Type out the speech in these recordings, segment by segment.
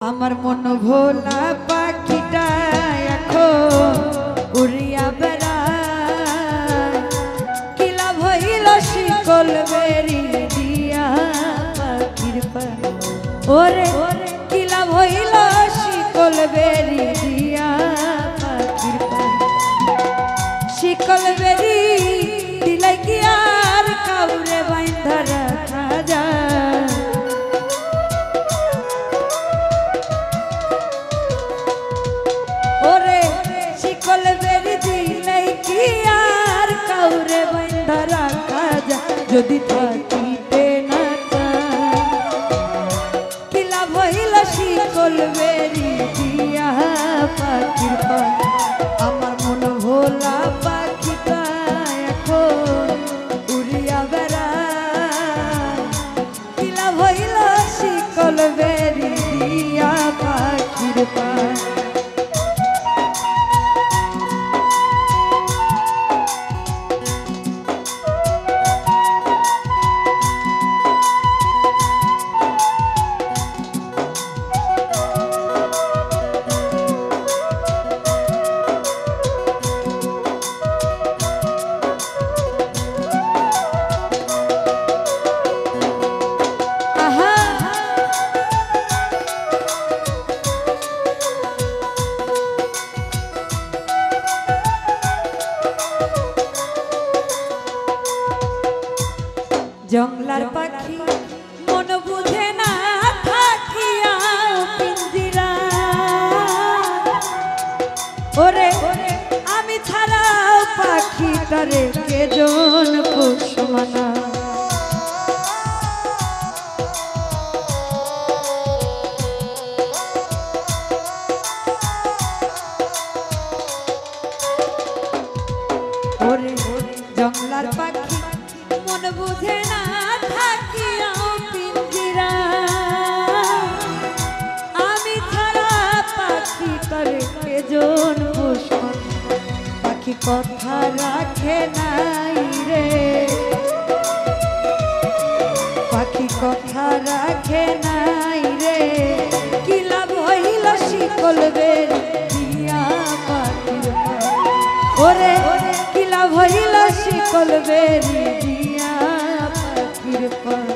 আমার মন ভোলা পাখিটা এখন উড়িয়া বেড়ায়, কি লাভ হইল শিকল বেরি দিয়া পাখির পায়। ওরে কি লাভ হইল শিকল বেরি দিয়া পাখির পায়। শিকল বেরি দিলে কি আর কাউরে বাইন্ধা রাখা যায়। ওরে শিকল বেরি দিলে কি আর কাউরে বাইন্ধা রাখা যায়। যদি থাকিতে না চায়, কি লাভ হইল শিকল বেরি দিয়া পাখির পায়। আমার মন ভোলা পাখিটা এখন উড়িয়া বেড়ায়, কি লাভ হইল শিকল বেরি দিয়া পাখির পায়। জংলার পাখি মন বুঝে না থাকিয়া পিঞ্জিরা। ওরে আমি ছাড়াও পাখি তারে কেজন পোষমানা। ওরে জংলার পাখি মন বুঝে না থাকিয়া পিঞ্জিরা। আমি ছাড়া পাখি করে কেজন পোষণ। পাখি কথা রাখে নাই রে, পাখি কথা রাখে নাই রে। কি লাভ হইল শিকল বেরি দিয়া পাখির পায়। ওরে কি লাভ হইল শিকল বেরি দিয়া পাখির পায়।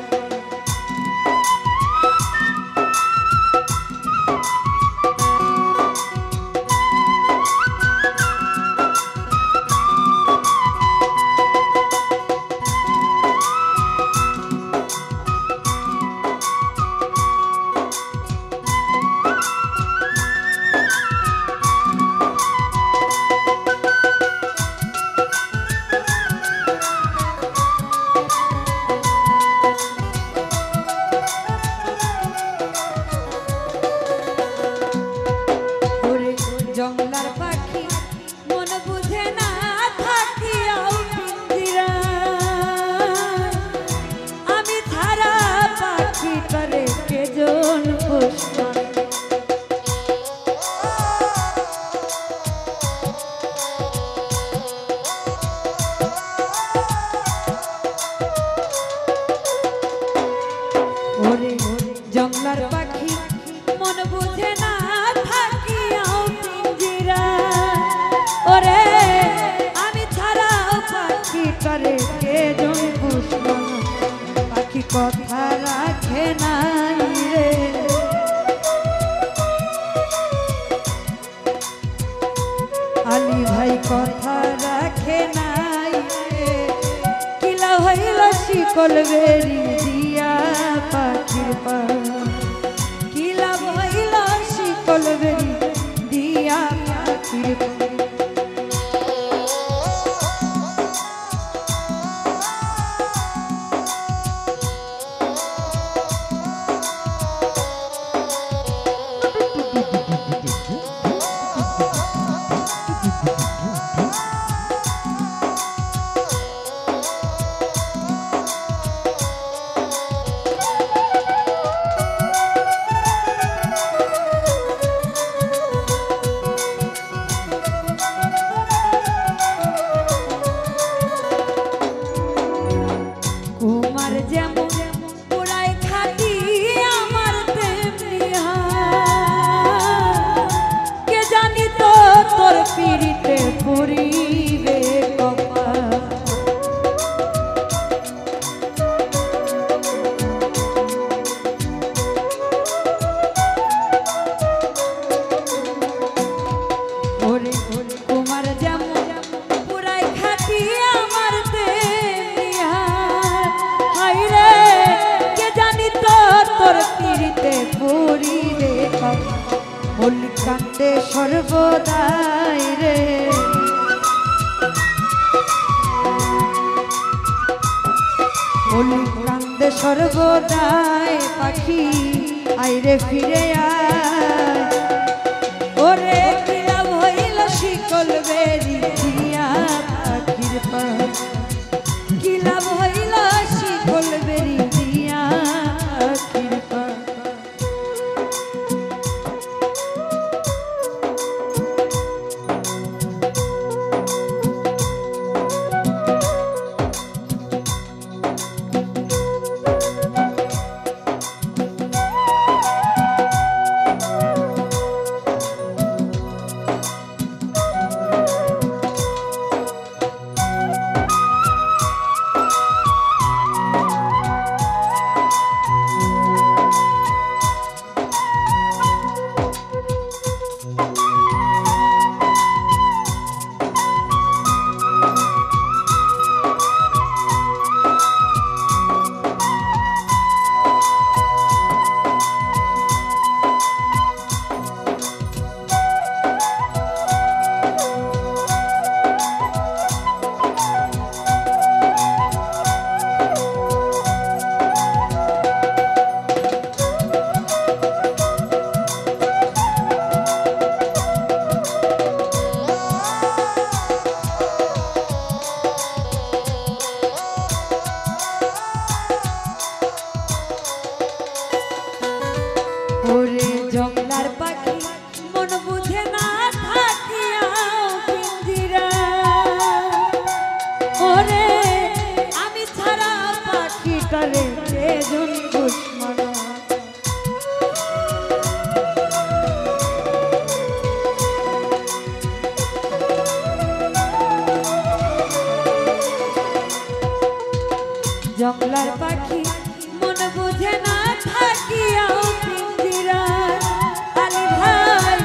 জংলার পাখি মন বুঝে না থাকিয়াও পিঞ্জিরা। আমি ছাড়া পাখি করে কেজন পোষণ। ওরে জংলার পাখি মন বুঝে না থাকিয়াও পিঞ্জিরা। ওরে আমি ছাড়াও পাখি করে কেজন পোষণ। পাখি কথা রাখে নাই রে, আলী ভাই কথা রাখে নাই রে। কি লাভ হইল শিকল বেরি দিয়া পাখির পায়। কি লাভ হইল শিকল বেরি দিয়া পাখির পায়। অলি কান্দে সর্বদাই রে, অলি কান্দে সর্বদাই পাখি আইরে ফিরে আয়। ওরে কি লাভ হইল শিকল বেরি দিয়া পাখির পায়, কি লাভ হইল শিকল বেরি দিয়া পাখির পায়। ওরে জংলার পাখি মন বুঝে না থাকিয়া পিঞ্জিরা, ওরে আমি ছাড়া পাখিটারে যেজন দুশ্মন। জংলার পাখি মন বুঝে না থাকিয়া পিঞ্জিরা, আলি ভাই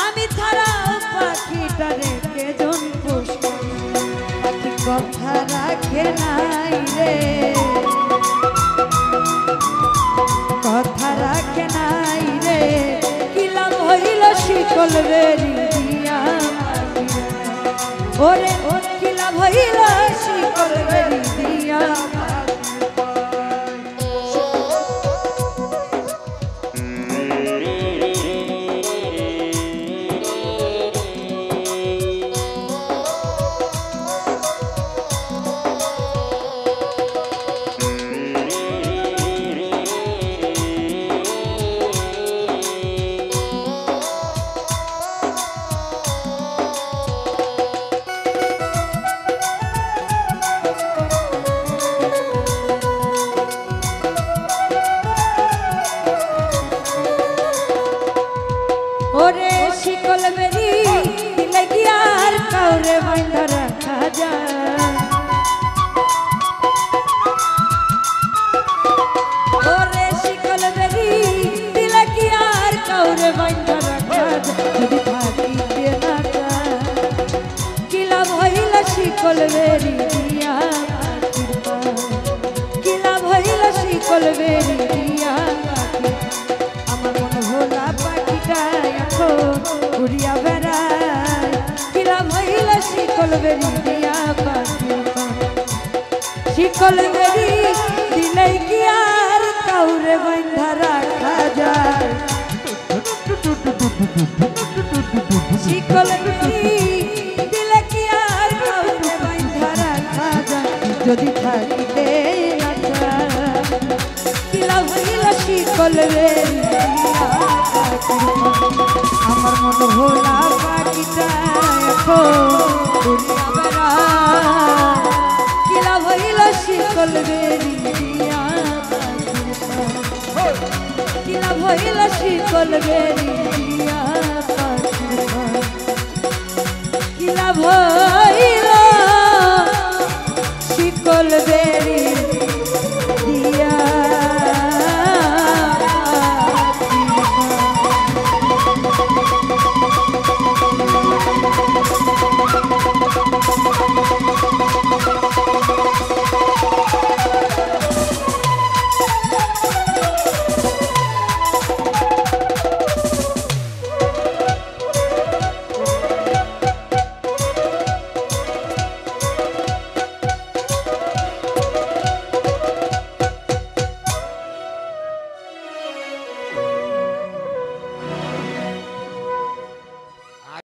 আমি ছাড়া পাখিটারে কেজন পুষবে। পাখি কথা রাখে নাই রে, কথা রাখে নাই রে, কি লাভ হইল শিকল বেরি দিয়া পাখির পায়। ওরে কি লাভ হইল শিকল বেরি দিয়া ওরে শিকল বেরি দিলে কি আর কাউরে বাঁধা রাখা যায়। ওরে শিকল বেরি দিলে কি আর কাউরে বাঁধা রাখা যায়, যদি থাকিতে না চায়। কি লাভ হইল শিকল বেরি দিয়া পাখির পায়, কি লাভ হইল শিকল বেরি দিয়া পাখির। আমার মন ভোলা পাখিটা এখন উড়িয়া বেড়ায়, কি লাভ হইল শিকল বেরি দিয়া পাখির পায়। শিকল বেরি দিলে কি আর কাউরে বাঁধা রাখা যায়। শিকল বেরি দিলে কি আর কাউরে বাঁধা রাখা যায়, যদি থাকিতে না চায়। কি লাভ হইল শিকল বেরি দিয়া পাখির পায়। আমার মন ভোলা পাখিটা এখন উড়িয়া বেড়ায়, কি লাভ হইল শিকল বেরি দিয়া পাখির পায়। কি লাভ হইল শিকল বেরি দিয়া পাখির পায়, কি লাভ